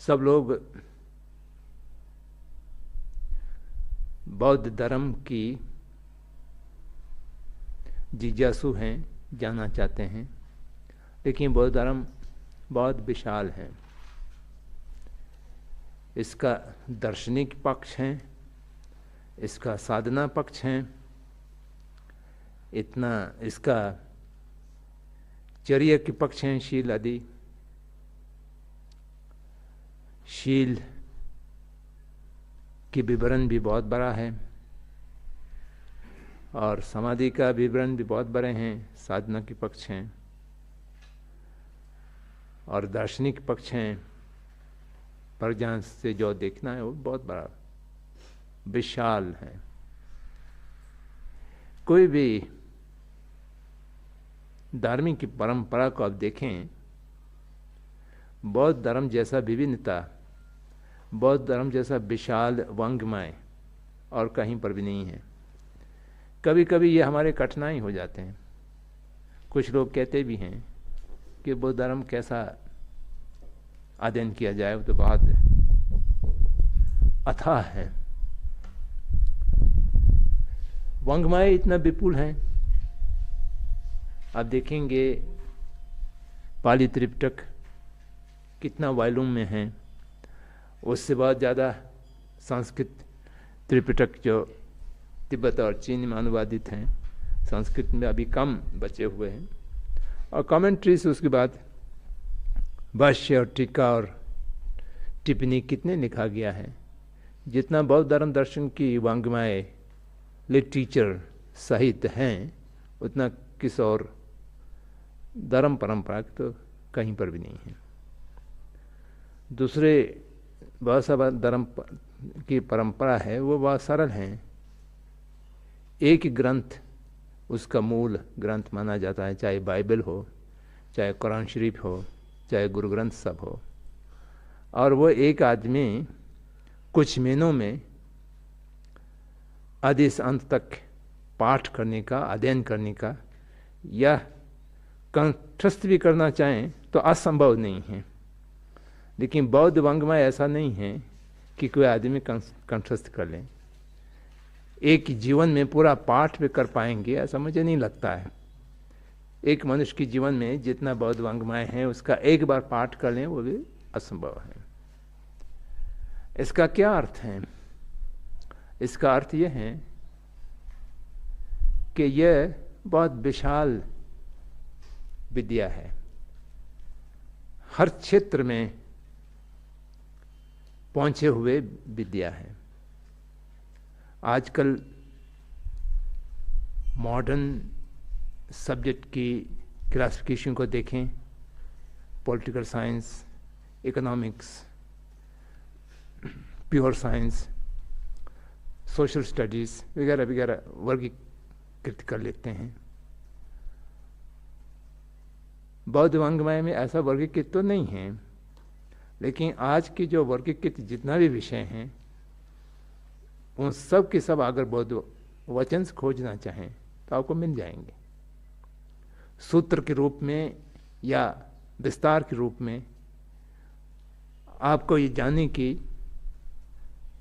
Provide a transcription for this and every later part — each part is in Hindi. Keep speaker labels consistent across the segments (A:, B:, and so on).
A: सब लोग बौद्ध धर्म की जिज्ञासु हैं, जानना चाहते हैं, लेकिन बौद्ध धर्म बहुत विशाल है। इसका दार्शनिक पक्ष है, इसका साधना पक्ष है, इतना इसका चर्या के पक्ष हैं, शील आदि। शील की विवरण भी बहुत बड़ा है और समाधि का विवरण भी बहुत बड़े हैं, साधना के पक्ष हैं और दार्शनिक पक्ष हैं। प्रज्ञान से जो देखना है वो बहुत बड़ा विशाल है। कोई भी धार्मिक की परंपरा को आप देखें, बौद्ध धर्म जैसा विभिन्नता, बौद्ध धर्म जैसा विशाल वांग्मय और कहीं पर भी नहीं है। कभी कभी ये हमारे कठिनाई हो जाते हैं। कुछ लोग कहते भी हैं कि बौद्ध धर्म कैसा अध्ययन किया जाए, वो तो बहुत अथाह है, वांग्मय इतना विपुल है। आप देखेंगे पाली त्रिपिटक कितना वॉल्यूम में है, उससे बहुत ज़्यादा संस्कृत त्रिपिटक जो तिब्बत और चीन में अनुवादित हैं, संस्कृत में अभी कम बचे हुए हैं। और कमेंट्रीज उसके बाद भाष्य और टीका और टिप्पणी कितने लिखा गया है। जितना बौद्ध धर्म दर्शन की वांग्मय लिटरेचर साहित्य हैं, उतना किस और धर्म परंपरा तो कहीं पर भी नहीं है। दूसरे बहुत सा धर्म की परंपरा है, वो बहुत सरल हैं। एक ग्रंथ उसका मूल ग्रंथ माना जाता है, चाहे बाइबल हो, चाहे कुरान शरीफ हो, चाहे गुरु ग्रंथ साहब हो। और वो एक आदमी कुछ महीनों में आदि से अंत तक पाठ करने का, अध्ययन करने का या कंठस्थ भी करना चाहें तो असंभव नहीं है। लेकिन बौद्ध वांग्मय ऐसा नहीं है कि कोई आदमी कंठस्थ कर लें, एक जीवन में पूरा पाठ भी कर पाएंगे, ऐसा मुझे नहीं लगता है। एक मनुष्य के जीवन में जितना बौद्ध वांग्मय है, उसका एक बार पाठ कर लें वो भी असंभव है। इसका क्या अर्थ है? इसका अर्थ यह है कि यह बहुत विशाल विद्या है, हर क्षेत्र में पहुंचे हुए विद्या है। आजकल मॉडर्न सब्जेक्ट की क्लासिफिकेशन को देखें, political science, economics, pure science, social studies वगैरह वगैरह वर्गीकृत कर लेते हैं। बौद्ध वांग्मय में ऐसा वर्गीकृत तो नहीं है, लेकिन आज की जो वर्गीकृत जितना भी विषय हैं, उन सब के सब अगर बौद्ध वचन से खोजना चाहें तो आपको मिल जाएंगे, सूत्र के रूप में या विस्तार के रूप में। आपको ये जानने की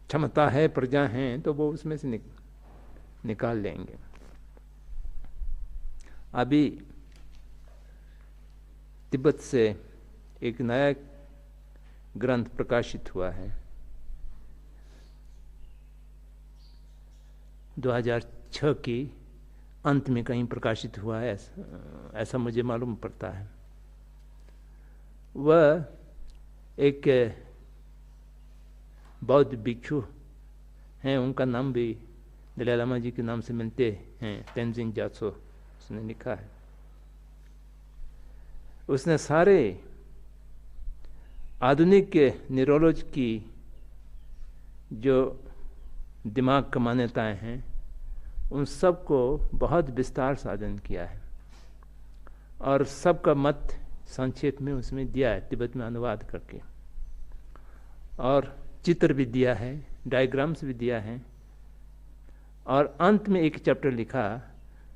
A: क्षमता है, प्रज्ञा है, तो वो उसमें से निकाल लेंगे। अभी तिब्बत से एक नया ग्रंथ प्रकाशित हुआ है, 2006 की अंत में कहीं प्रकाशित हुआ है, ऐसा मुझे मालूम पड़ता है। वह एक बौद्ध भिक्षु हैं, उनका नाम भी दलाई लामा जी के नाम से मिलते हैं, तेंजिन जात्सो उसने लिखा है। उसने सारे आधुनिक न्यूरोलॉजी की जो दिमाग का मान्यताएं हैं, उन सब को बहुत विस्तार साधन किया है और सबका मत संक्षेप में उसमें दिया है, तिब्बत में अनुवाद करके। और चित्र भी दिया है, डायग्राम्स भी दिया है, और अंत में एक चैप्टर लिखा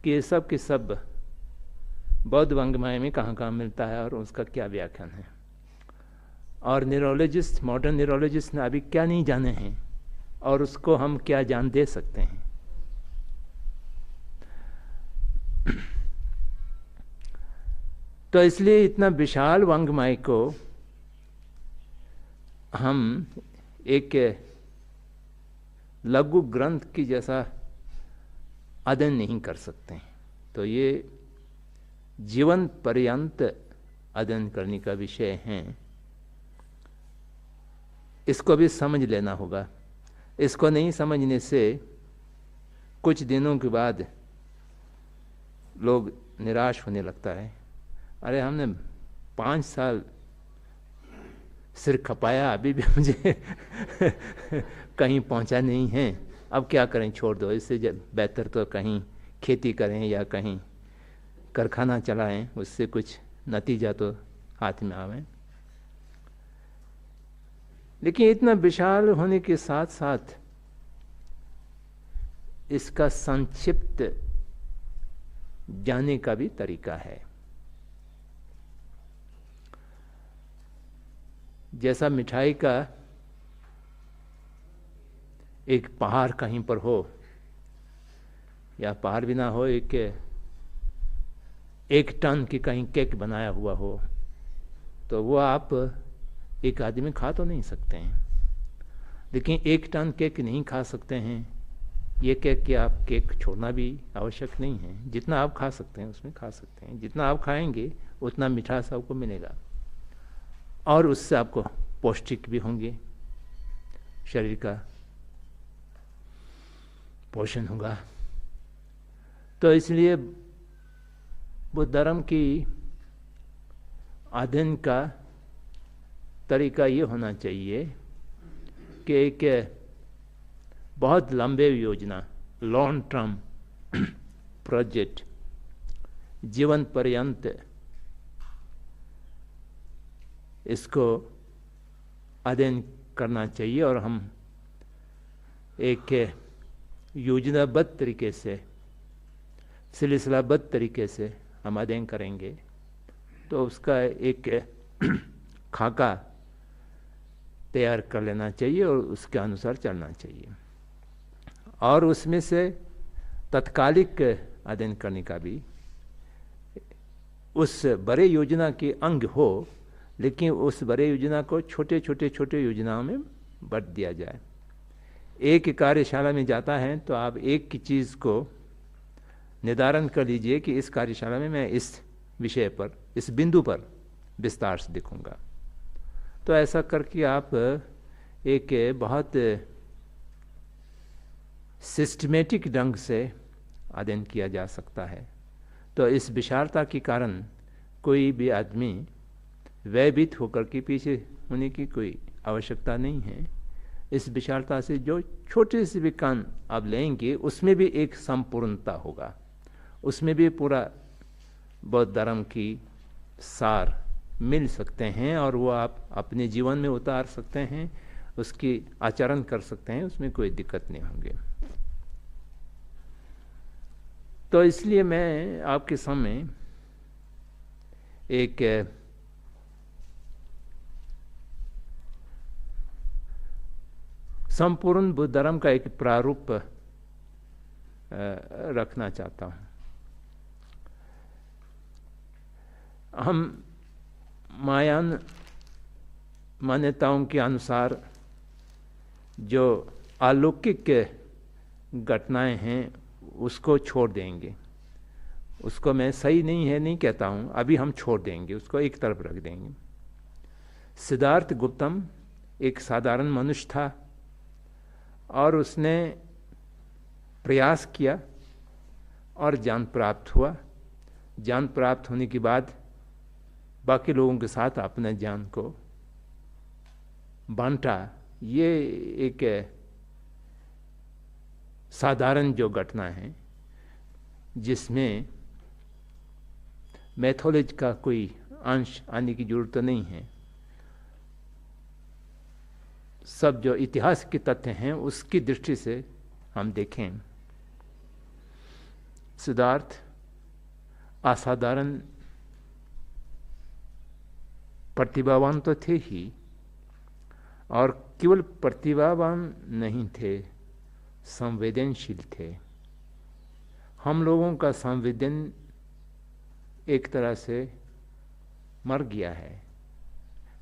A: कि ये सब के सब बौद्ध वांग्मय में कहाँ कहाँ मिलता है और उसका क्या व्याख्यान है। और न्यूरोलॉजिस्ट, मॉडर्न न्यूरोलॉजिस्ट ने अभी क्या नहीं जाने हैं और उसको हम क्या जान दे सकते हैं। तो इसलिए इतना विशाल वाङ्मय को हम एक लघु ग्रंथ की जैसा अध्ययन नहीं कर सकते हैं। तो ये जीवन पर्यंत अध्ययन करने का विषय है। इसको भी समझ लेना होगा। इसको नहीं समझने से कुछ दिनों के बाद लोग निराश होने लगता है। अरे हमने 5 साल सिर खपाया, अभी भी मुझे कहीं पहुंचा नहीं है, अब क्या करें, छोड़ दो। इससे बेहतर तो कहीं खेती करें या कहीं कारखाना चलाएं, उससे कुछ नतीजा तो हाथ में आवे। लेकिन इतना विशाल होने के साथ साथ इसका संक्षिप्त जाने का भी तरीका है। जैसा मिठाई का एक पहाड़ कहीं पर हो या पहाड़ भी ना हो, एक टन की कहीं केक बनाया हुआ हो, तो वो आप एक आदमी खा तो नहीं सकते हैं। लेकिन 1 टन केक नहीं खा सकते हैं, ये केक कि आप केक छोड़ना भी आवश्यक नहीं है। जितना आप खा सकते हैं उसमें खा सकते हैं। जितना आप खाएंगे उतना मिठास आपको मिलेगा और उससे आपको पौष्टिक भी होंगे, शरीर का पोषण होगा। तो इसलिए बुद्ध धर्म की अध्ययन का तरीका ये होना चाहिए कि एक बहुत लंबे योजना, लॉन्ग टर्म प्रोजेक्ट, जीवन पर्यंत इसको अध्ययन करना चाहिए और हम एक योजनाबद्ध तरीके से, सिलसिलाबद्ध तरीके से हम अध्ययन करेंगे तो उसका एक खाका तैयार कर लेना चाहिए और उसके अनुसार चलना चाहिए। और उसमें से तत्कालिक अध्ययन करने का भी उस बड़े योजना के अंग हो, लेकिन उस बड़े योजना को छोटे छोटे योजनाओं में बांट दिया जाए। एक कार्यशाला में जाता है तो आप एक की चीज़ को निर्धारण कर लीजिए कि इस कार्यशाला में मैं इस विषय पर, इस बिंदु पर विस्तार से दिखूंगा। तो ऐसा करके आप एक बहुत सिस्टमेटिक ढंग से अध्ययन किया जा सकता है। तो इस विशालता के कारण कोई भी आदमी भयभीत होकर के पीछे होने की कोई आवश्यकता नहीं है। इस विशालता से जो छोटे से भी कान आप लेंगे उसमें भी एक संपूर्णता होगा, उसमें भी पूरा बौद्ध धर्म की सार मिल सकते हैं और वो आप अपने जीवन में उतार सकते हैं, उसकी आचरण कर सकते हैं, उसमें कोई दिक्कत नहीं होंगे। तो इसलिए मैं आपके सामने एक संपूर्ण बुद्ध धर्म का एक प्रारूप रखना चाहता हूँ। हम महायान मान्यताओं के अनुसार जो अलौकिक घटनाएं हैं उसको छोड़ देंगे। उसको मैं सही नहीं है नहीं कहता हूँ, अभी हम छोड़ देंगे, उसको एक तरफ रख देंगे। सिद्धार्थ गौतम एक साधारण मनुष्य था और उसने प्रयास किया और ज्ञान प्राप्त हुआ। ज्ञान प्राप्त होने के बाद बाकी लोगों के साथ अपने ज्ञान को बांटा। ये एक साधारण जो घटना है जिसमें मैथोलॉजी का कोई अंश आने की जरूरत नहीं है। सब जो इतिहास के तथ्य हैं उसकी दृष्टि से हम देखें, सिद्धार्थ असाधारण प्रतिभावान तो थे ही, और केवल प्रतिभावान नहीं थे, संवेदनशील थे। हम लोगों का संवेदन एक तरह से मर गया है।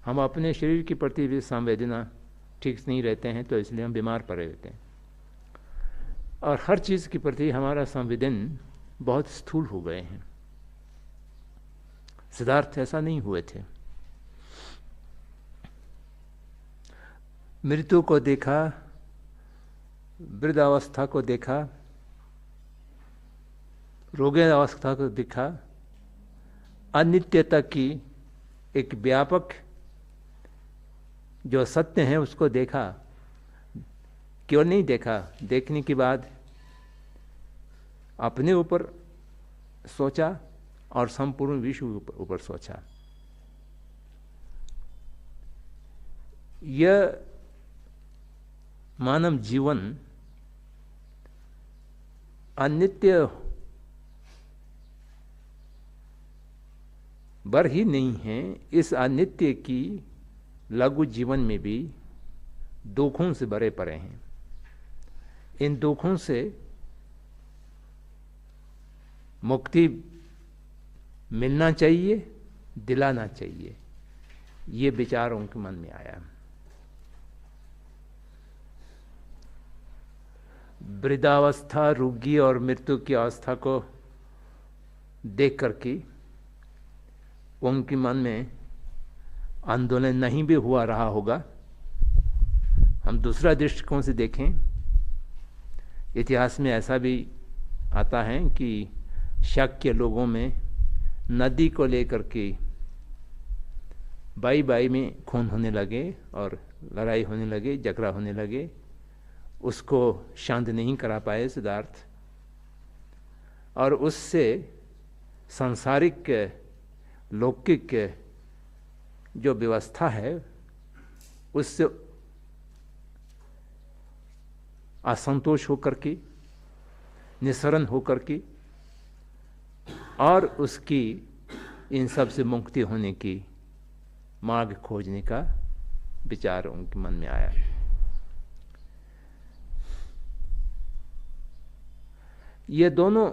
A: हम अपने शरीर के प्रति भी संवेदना ठीक से नहीं रहते हैं, तो इसलिए हम बीमार पड़े रहते हैं। और हर चीज़ के प्रति हमारा संवेदन बहुत स्थूल हो गए हैं। सिद्धार्थ ऐसा नहीं हुए थे। मृत्यु को देखा, वृद्धावस्था को देखा, रोगावस्था को देखा, अनित्यता की एक व्यापक जो सत्य है उसको देखा। क्यों नहीं देखा? देखने के बाद अपने ऊपर सोचा और संपूर्ण विश्व के ऊपर सोचा। यह मानव जीवन अनित्य बर ही नहीं है, इस अनित्य की लघु जीवन में भी दुखों से भरे पड़े हैं। इन दुखों से मुक्ति मिलना चाहिए, दिलाना चाहिए, ये विचार उनके मन में आया। वृद्धावस्था, रोगी और मृत्यु की अवस्था को देख करके उनके मन में आंदोलन नहीं भी हुआ रहा होगा। हम दूसरा दृष्टिकोण से देखें, इतिहास में ऐसा भी आता है कि शाक्य लोगों में नदी को लेकर के बाई बाई में खून होने लगे और लड़ाई होने लगे, झगड़ा होने लगे। उसको शांत नहीं करा पाए सिद्धार्थ, और उससे सांसारिक लौकिक जो व्यवस्था है उससे असंतोष होकर के, निस्सरण होकर के, और उसकी इन सब से मुक्ति होने की मार्ग खोजने का विचार उनके मन में आया। ये दोनों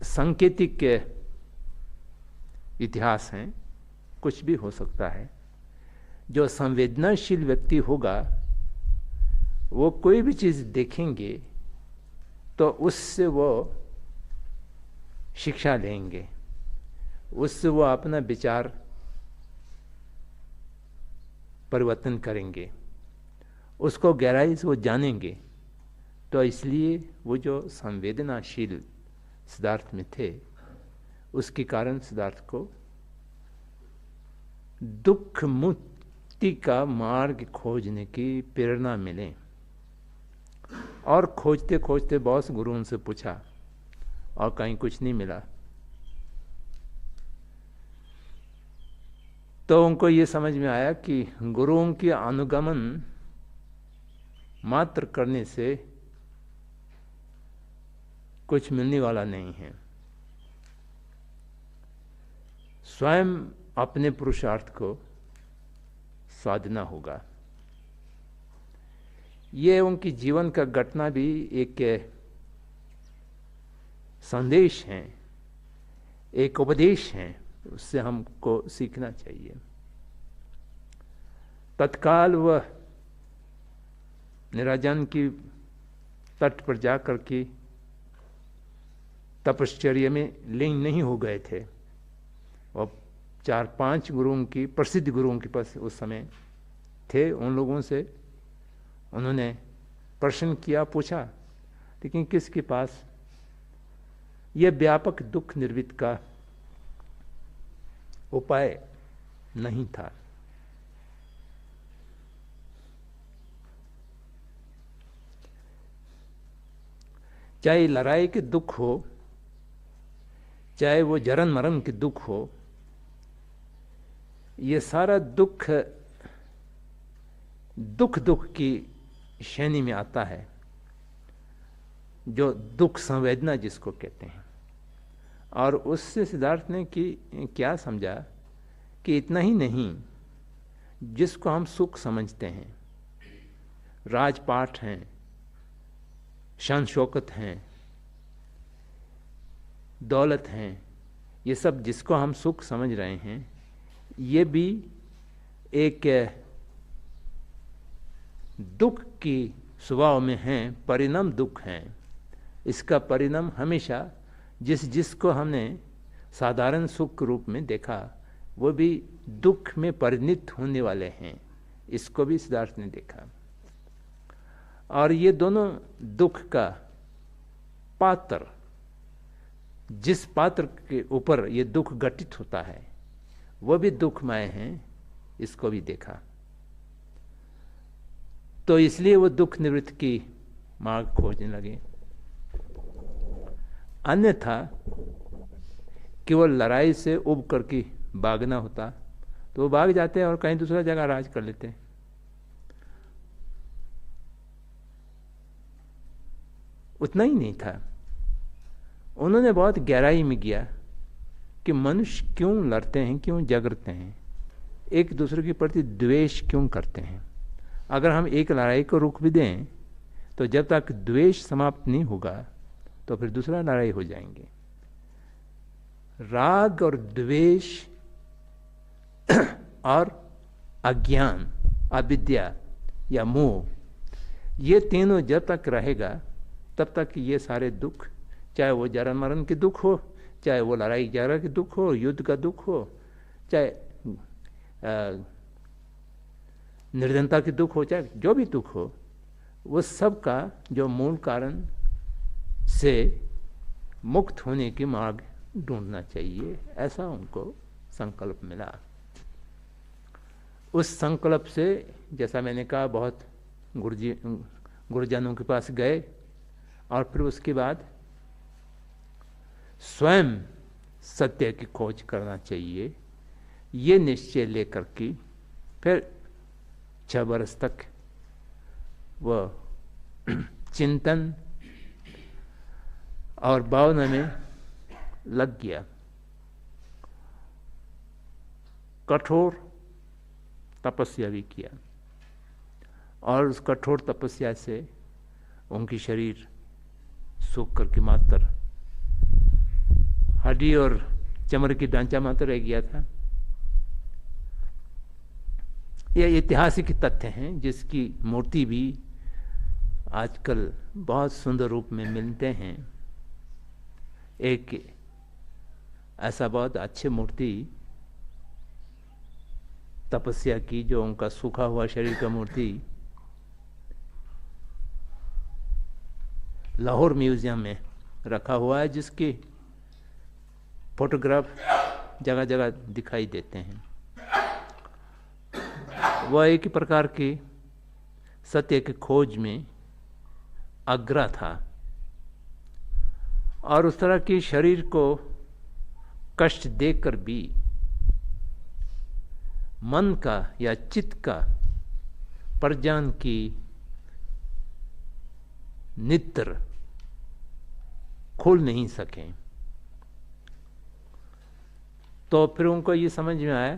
A: सांकेतिक इतिहास हैं, कुछ भी हो सकता है। जो संवेदनाशील व्यक्ति होगा वो कोई भी चीज़ देखेंगे तो उससे वो शिक्षा लेंगे, उससे वो अपना विचार परिवर्तन करेंगे, उसको गहराई से वो जानेंगे। तो इसलिए वो जो संवेदनाशील सिद्धार्थ में थे, उसके कारण सिद्धार्थ को दुख मुक्ति का मार्ग खोजने की प्रेरणा मिले। और खोजते खोजते बहुत गुरुओं से पूछा और कहीं कुछ नहीं मिला। तो उनको ये समझ में आया कि गुरुओं के अनुगमन मात्र करने से कुछ मिलने वाला नहीं है। स्वयं अपने पुरुषार्थ को साधना होगा। ये उनकी जीवन का घटना भी एक संदेश है, एक उपदेश है, उससे हमको सीखना चाहिए। तत्काल वह निराजन की तट पर जाकर के तपश्चर्या में लीन नहीं हो गए थे। और 4-5 गुरुओं की, प्रसिद्ध गुरुओं के पास उस समय थे। उन लोगों से उन्होंने प्रश्न किया, पूछा, लेकिन किसके पास यह व्यापक दुख निर्वित का उपाय नहीं था। चाहे लड़ाई के दुख हो, चाहे वो जरन मरण के दुख हो, ये सारा दुख दुख की श्रेणी में आता है, जो दुख संवेदना जिसको कहते हैं। और उससे सिद्धार्थ ने क्या समझा कि इतना ही नहीं, जिसको हम सुख समझते हैं, राजपाट हैं, शान शौकत हैं, दौलत हैं, ये सब जिसको हम सुख समझ रहे हैं, ये भी एक दुख की स्वभाव में हैं, परिणाम दुख हैं। इसका परिणाम हमेशा जिसको हमने साधारण सुख रूप में देखा, वो भी दुख में परिणित होने वाले हैं। इसको भी सिद्धार्थ ने देखा। और ये दोनों दुख का पात्र, जिस पात्र के ऊपर ये दुख घटित होता है, वो भी दुखमय हैं, इसको भी देखा। तो इसलिए वो दुख निवृत्ति की मार्ग खोजने लगे। अन्यथा केवल लड़ाई से उब करके भागना होता तो वो भाग जाते हैं और कहीं दूसरा जगह राज कर लेते हैं। उतना ही नहीं था, उन्होंने बहुत गहराई में गया कि मनुष्य क्यों लड़ते हैं, क्यों झगड़ते हैं, एक दूसरे के प्रति द्वेष क्यों करते हैं। अगर हम एक लड़ाई को रोक भी दें तो जब तक द्वेष समाप्त नहीं होगा तो फिर दूसरा लड़ाई हो जाएंगे। राग और द्वेष और अज्ञान, अविद्या या मोह, ये तीनों जब तक रहेगा तब तक ये सारे दुख, चाहे वो जरा मरण के दुख हो, चाहे वो लड़ाई झगड़ा के दुख हो, युद्ध का दुख हो, चाहे निर्धनता के दुख हो, चाहे जो भी दुख हो, वो सब का जो मूल कारण से मुक्त होने के मार्ग ढूंढना चाहिए, ऐसा उनको संकल्प मिला। उस संकल्प से, जैसा मैंने कहा, बहुत गुरुजनों के पास गए और फिर उसके बाद स्वयं सत्य की खोज करना चाहिए, ये निश्चय लेकर के फिर 6 वर्ष तक वह चिंतन और भावना में लग गया। कठोर तपस्या भी किया और उस कठोर तपस्या से उनकी शरीर सूख करके मात्र हड्डी और चमड़े की ढांचा मात्र रह गया था। ये ऐतिहासिक तथ्य हैं जिसकी मूर्ति भी आजकल बहुत सुंदर रूप में मिलते हैं। एक ऐसा बहुत अच्छी मूर्ति तपस्या की, जो उनका सूखा हुआ शरीर का मूर्ति लाहौर म्यूजियम में रखा हुआ है, जिसकी फोटोग्राफ जगह जगह दिखाई देते हैं। वह एक ही प्रकार की सत्य की खोज में अग्रह था और उस तरह की शरीर को कष्ट देकर भी मन का या चित्त का प्रज्ञान की नित्र खोल नहीं सके। तो फिर उनको ये समझ में आया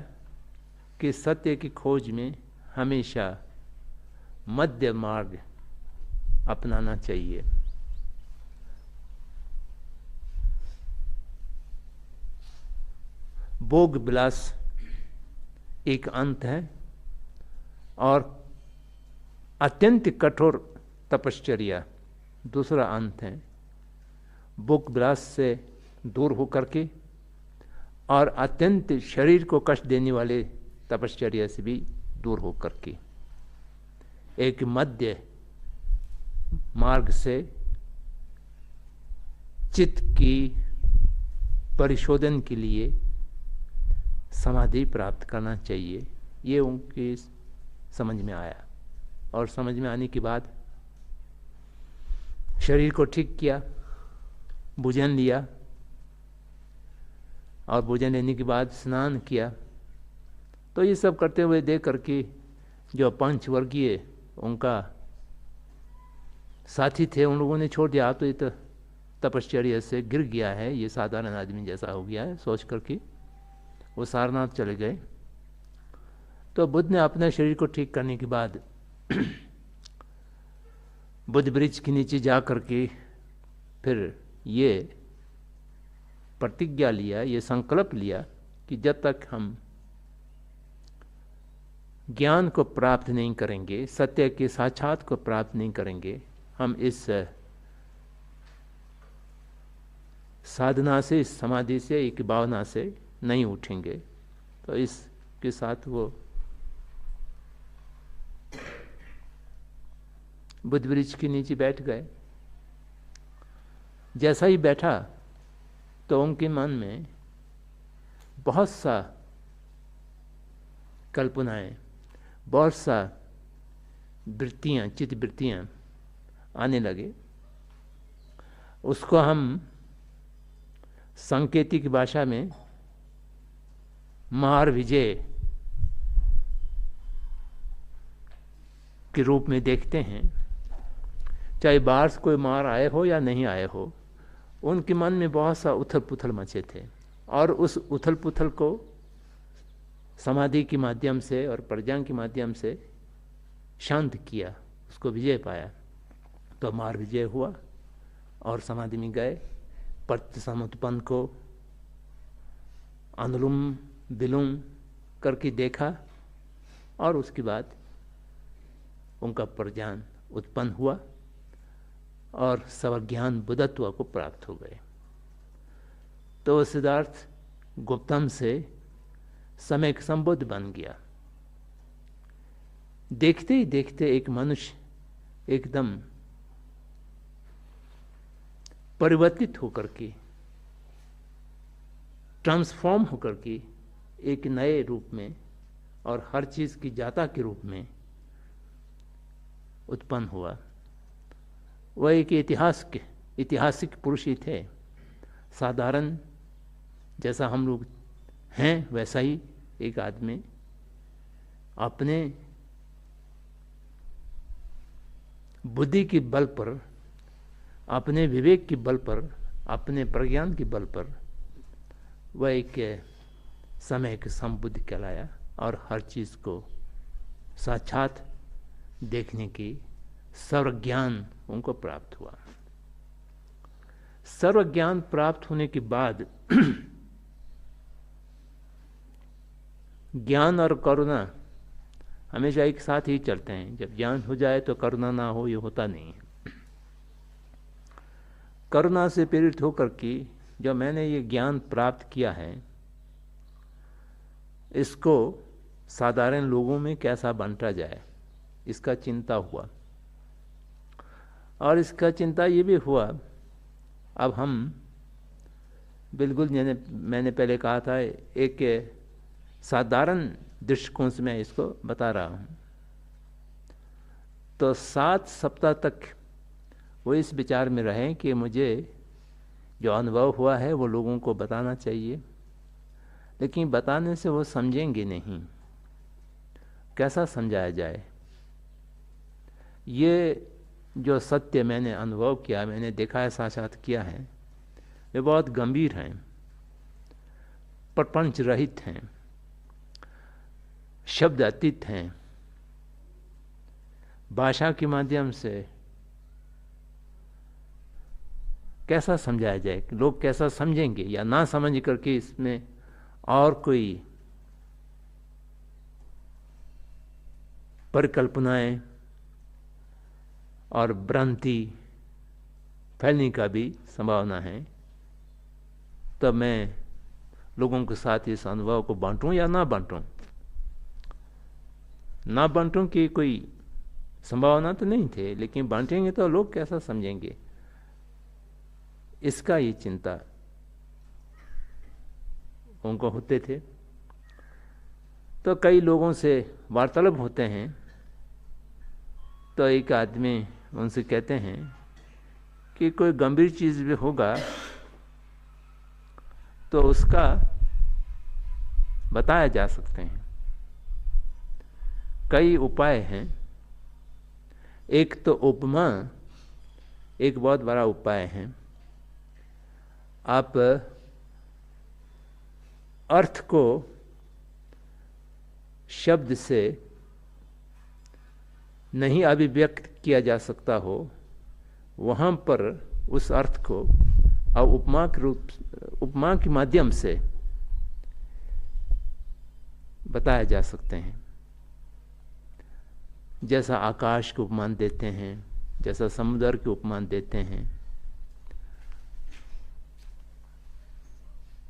A: कि सत्य की खोज में हमेशा मध्य मार्ग अपनाना चाहिए। भोग विलास एक अंत है और अत्यंत कठोर तपश्चर्या दूसरा अंत है। भोग विलास से दूर होकर के और अत्यंत शरीर को कष्ट देने वाले तपश्चर्या से भी दूर होकर के एक मध्य मार्ग से चित्त की परिशोधन के लिए समाधि प्राप्त करना चाहिए। ये उनके समझ में आया और समझ में आने के बाद शरीर को ठीक किया, भोजन लिया और भोजन लेने के बाद स्नान किया। तो ये सब करते हुए देख करके जो पंचवर्गीय उनका साथी थे, उन लोगों ने छोड़ दिया। तो ये तो तपश्चर्या से गिर गया है, ये साधारण आदमी जैसा हो गया है, सोच करके वो सारनाथ चले गए। तो बुद्ध ने अपने शरीर को ठीक करने के बाद बुद्ध वृक्ष के नीचे जा कर के फिर ये प्रतिज्ञा लिया, ये संकल्प लिया कि जब तक हम ज्ञान को प्राप्त नहीं करेंगे, सत्य के साक्षात को प्राप्त नहीं करेंगे, हम इस साधना से, इस समाधि से, एक भावना से नहीं उठेंगे। तो इसके साथ वो बुद्ध वृक्ष के नीचे बैठ गए। जैसा ही बैठा तो उनके मन में बहुत सा कल्पनाएं, बहुत सा वृत्तियाँ, चित्त वृत्तियाँ आने लगे। उसको हम सांकेतिक भाषा में मार विजय के रूप में देखते हैं। चाहे बाहर से कोई मार आए हो या नहीं आए हो, उनके मन में बहुत सा उथल पुथल मचे थे और उस उथल पुथल को समाधि के माध्यम से और प्रज्ञान के माध्यम से शांत किया, उसको विजय पाया। तो मार विजय हुआ और समाधि में गए। प्रत्यसमुत्पन्न को अनुलोम विलोम करके देखा और उसके बाद उनका प्रज्ञान उत्पन्न हुआ और सर्वज्ञान बुद्धत्व को प्राप्त हो गए। तो सिद्धार्थ गौतम से सम्यक संबुद्ध बन गया। देखते ही देखते एक मनुष्य एकदम परिवर्तित होकर के, ट्रांसफॉर्म होकर के एक नए रूप में और हर चीज की जाता के रूप में उत्पन्न हुआ। वह एक ऐतिहासिक पुरुष ही थे। साधारण जैसा हम लोग हैं वैसा ही एक आदमी अपने बुद्धि के बल पर, अपने विवेक के बल पर, अपने प्रज्ञान के बल पर वह एक सम्यक संबुद्ध कहलाया और हर चीज को साक्षात देखने की सर्वज्ञान उनको प्राप्त हुआ। सर्वज्ञान प्राप्त होने के बाद ज्ञान और करुणा हमेशा एक साथ ही चलते हैं। जब ज्ञान हो जाए तो करुणा ना हो, ये होता नहीं है। करुणा से प्रेरित होकर के जो मैंने ये ज्ञान प्राप्त किया है, इसको साधारण लोगों में कैसा बांटा जाए, इसका चिंता हुआ। और इसका चिंता ये भी हुआ, अब हम बिल्कुल मैंने पहले कहा था, एक साधारण दृष्टिकोण से मैं इसको बता रहा हूँ। तो 7 सप्ताह तक वो इस विचार में रहे कि मुझे जो अनुभव हुआ है वो लोगों को बताना चाहिए, लेकिन बताने से वो समझेंगे नहीं। कैसा समझाया जाए? ये जो सत्य मैंने अनुभव किया, मैंने देखा है, साक्षात किया है, वे बहुत गंभीर हैं, प्रपंच रहित हैं, शब्द अतीत हैं। भाषा के माध्यम से कैसा समझाया जाए? लोग कैसा समझेंगे या ना समझ करके इसमें और कोई परिकल्पनाएं और भ्रांति फैलने का भी संभावना है। तब मैं लोगों के साथ इस अनुभव को बांटूं या ना बांटूं? ना बांटूं की कोई संभावना तो नहीं थे, लेकिन बांटेंगे तो लोग कैसा समझेंगे, इसका ये चिंता उनको होते थे। तो कई लोगों से वार्तालाप होते हैं, तो एक आदमी उनसे कहते हैं कि कोई गंभीर चीज भी होगा तो उसका बताया जा सकते हैं। कई उपाय हैं। एक तो उपमा एक बहुत बड़ा उपाय है। आप अर्थ को शब्द से नहीं अभिव्यक्त किया जा सकता हो वहाँ पर उस अर्थ को अब उपमा के माध्यम से बताया जा सकते हैं। जैसा आकाश को उपमान देते हैं, जैसा समुद्र के उपमान देते हैं,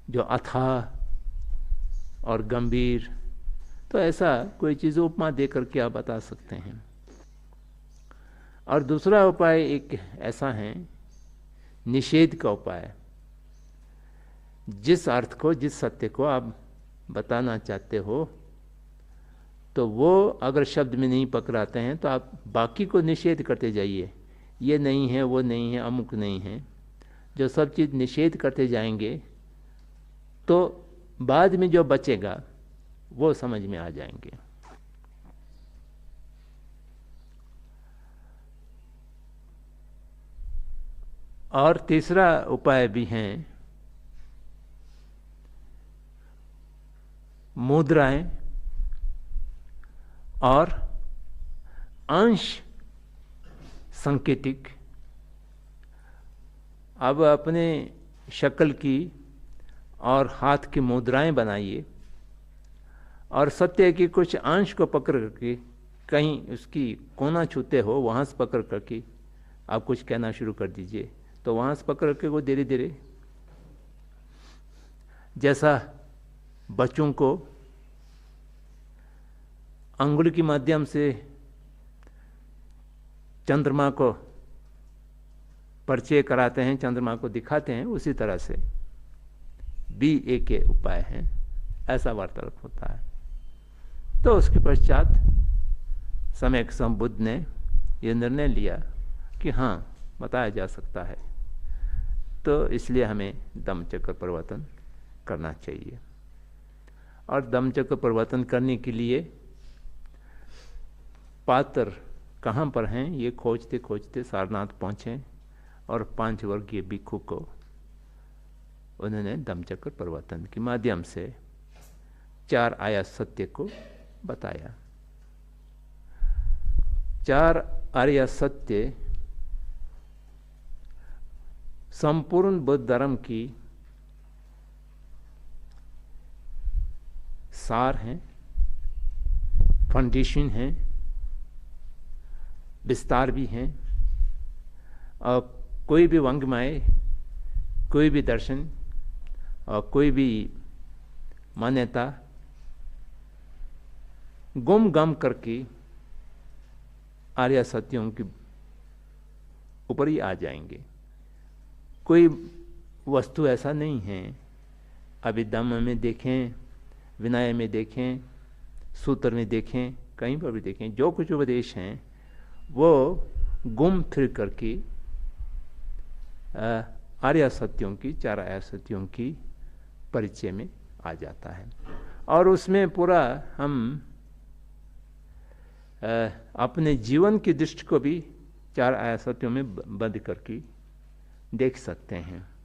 A: जो अथाह और गंभीर, तो ऐसा कोई चीज़ उपमा देकर के आप बता सकते हैं। और दूसरा उपाय एक ऐसा है निषेध का उपाय। जिस अर्थ को, जिस सत्य को आप बताना चाहते हो, तो वो अगर शब्द में नहीं पकड़ाते हैं तो आप बाकी को निषेध करते जाइए। ये नहीं है, वो नहीं है, अमुक नहीं है। जो सब चीज़ निषेध करते जाएंगे तो बाद में जो बचेगा वो समझ में आ जाएंगे। और तीसरा उपाय भी है मुद्राएं और अंश संकेतिक। अब अपने शक्ल की और हाथ की मुद्राएं बनाइए और सत्य की कुछ अंश को पकड़ करके, कहीं उसकी कोना छूते हो वहाँ से पकड़ करके आप कुछ कहना शुरू कर दीजिए। तो वहाँ से पकड़ के वो धीरे धीरे, जैसा बच्चों को अंगुली के माध्यम से चंद्रमा को परिचय कराते हैं, चंद्रमा को दिखाते हैं, उसी तरह से भी एक उपाय है। ऐसा वार्तालाप होता है। तो उसके पश्चात समय के समय बुद्ध ने यह निर्णय लिया कि हाँ, बताया जा सकता है, तो इसलिए हमें धम्मचक्र परिवर्तन करना चाहिए। और धम्मचक्र परिवर्तन करने के लिए पात्र कहाँ पर हैं, ये खोजते खोजते सारनाथ पहुँचे और 5 वर्गीय भिक्षु को उन्होंने धम्मचक्र परिवर्तन के माध्यम से 4 आया सत्य को बताया। 4 आर्य सत्य संपूर्ण बुद्ध धर्म की सार हैं, फाउंडेशन हैं, विस्तार भी हैं। और कोई भी वंगमाए, कोई भी दर्शन और कोई भी मान्यता गुम गम करके आर्य सत्यों के ऊपर ही आ जाएंगे। कोई वस्तु ऐसा नहीं है, अभिधम्म में देखें, विनय में देखें, सूत्र में देखें, कहीं पर भी देखें, जो कुछ उपदेश हैं वो गुम फिर करके आर्य सत्यों की, 4 आर्य सत्यों की परिचय में आ जाता है। और उसमें पूरा हम अपने जीवन की दृष्टि को भी 4 आर्य सत्यों में बंद करके देख सकते हैं।